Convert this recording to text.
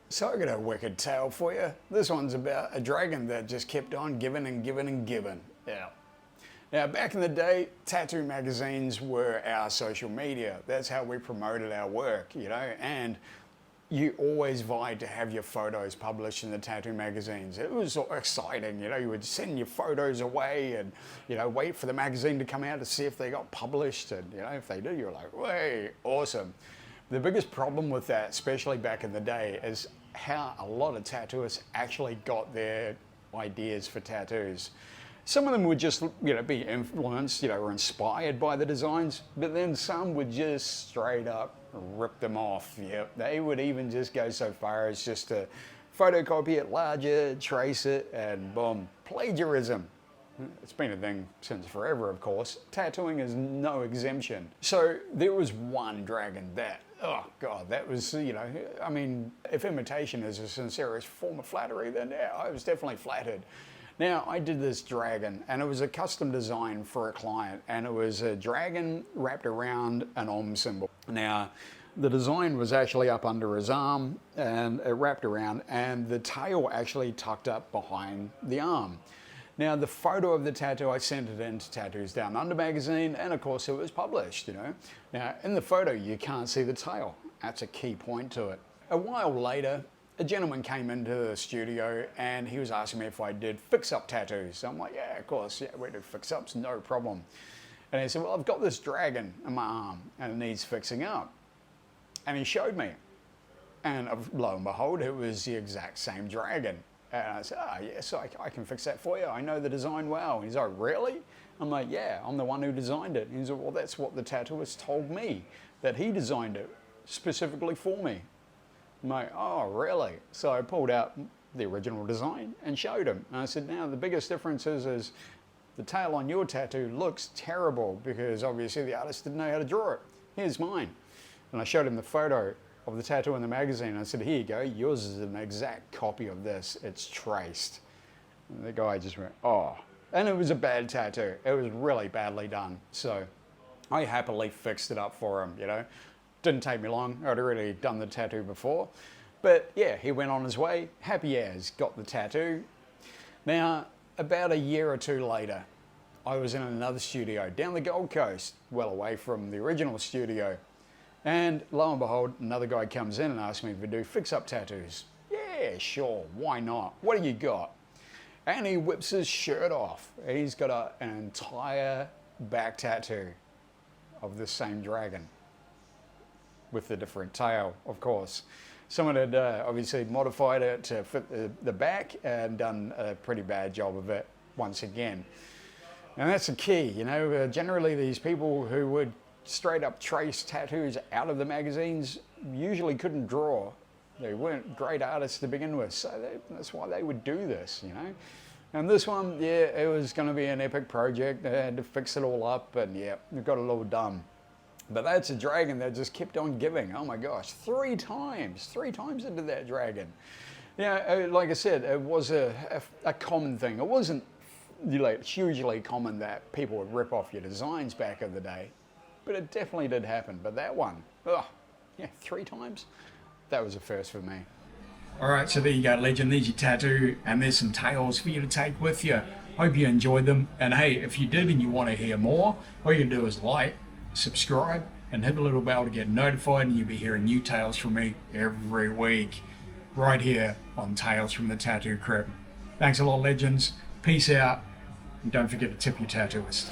So I got a wicked tale for you. This one's about a dragon that just kept on giving and giving and giving. Yeah. Now, back in the day, tattoo magazines were our social media. That's how we promoted our work, you know, and you always vied to have your photos published in the tattoo magazines. It was so exciting, you know, you would send your photos away and, you know, wait for the magazine to come out to see if they got published. And, you know, if they did, you're like, way, awesome. The biggest problem with that, especially back in the day, is how a lot of tattooists actually got their ideas for tattoos. Some of them would just, you know, be influenced, you know, or inspired by the designs, but then some would just straight up rip them off. Yep, they would even just go so far as just to photocopy it larger, trace it, and boom, plagiarism. It's been a thing since forever, of course. Tattooing is no exemption. So there was one dragon that, oh God, that was, you know, I mean, if imitation is a sincerest form of flattery, then yeah, I was definitely flattered. Now, I did this dragon, and it was a custom design for a client, and it was a dragon wrapped around an Om symbol. Now, the design was actually up under his arm, and it wrapped around, and the tail actually tucked up behind the arm. Now, the photo of the tattoo, I sent it into Tattoos Down Under magazine, and of course it was published, you know. Now, in the photo, you can't see the tail. That's a key point to it. A while later, a gentleman came into the studio and he was asking me if I did fix-up tattoos. So I'm like, yeah, of course, yeah, we do fix-ups, no problem. And he said, well, I've got this dragon in my arm and it needs fixing up. And he showed me. And lo and behold, it was the exact same dragon. And I said, oh, yes, I can fix that for you. I know the design well. And he's like, really? I'm like, yeah, I'm the one who designed it. And he's like, well, that's what the tattooist told me, that he designed it specifically for me. I'm like, oh, really? So I pulled out the original design and showed him. And I said, now the biggest difference is the tail on your tattoo looks terrible because obviously the artist didn't know how to draw it. Here's mine. And I showed him the photo of the tattoo in the magazine. I said, here you go, yours is an exact copy of this. It's traced. And the guy just went, oh. And it was a bad tattoo. It was really badly done. So I happily fixed it up for him, you know. Didn't take me long. I'd already done the tattoo before. But yeah, he went on his way, happy as, got the tattoo. Now, about a year or two later, I was in another studio down the Gold Coast, well away from the original studio. And lo and behold, another guy comes in and asks me if we do fix-up tattoos. Yeah, sure, why not? What do you got? And he whips his shirt off. He's got an entire back tattoo of the same dragon, with the different tail, of course. Someone had obviously modified it to fit the back and done a pretty bad job of it once again. And that's the key, you know, generally these people who would straight up trace tattoos out of the magazines usually couldn't draw. They weren't great artists to begin with, so that's why they would do this, you know. And this one, yeah, it was gonna be an epic project. They had to fix it all up, and yeah, we got it all done. But that's a dragon that just kept on giving. Oh my gosh, three times into that dragon. Yeah, like I said, it was a common thing. It wasn't, you know, hugely common that people would rip off your designs back in the day, but it definitely did happen. But that one, oh, yeah, 3 times? That was a first for me. All right, so there you go, legend. There's your tattoo, and there's some tales for you to take with you. Hope you enjoyed them. And hey, if you did and you want to hear more, all you can do is like, subscribe, and hit the little bell to get notified, and you'll be hearing new tales from me every week right here on Tales from the Tattoo Crypt. Thanks a lot, legends. Peace out, and don't forget to tip your tattooist.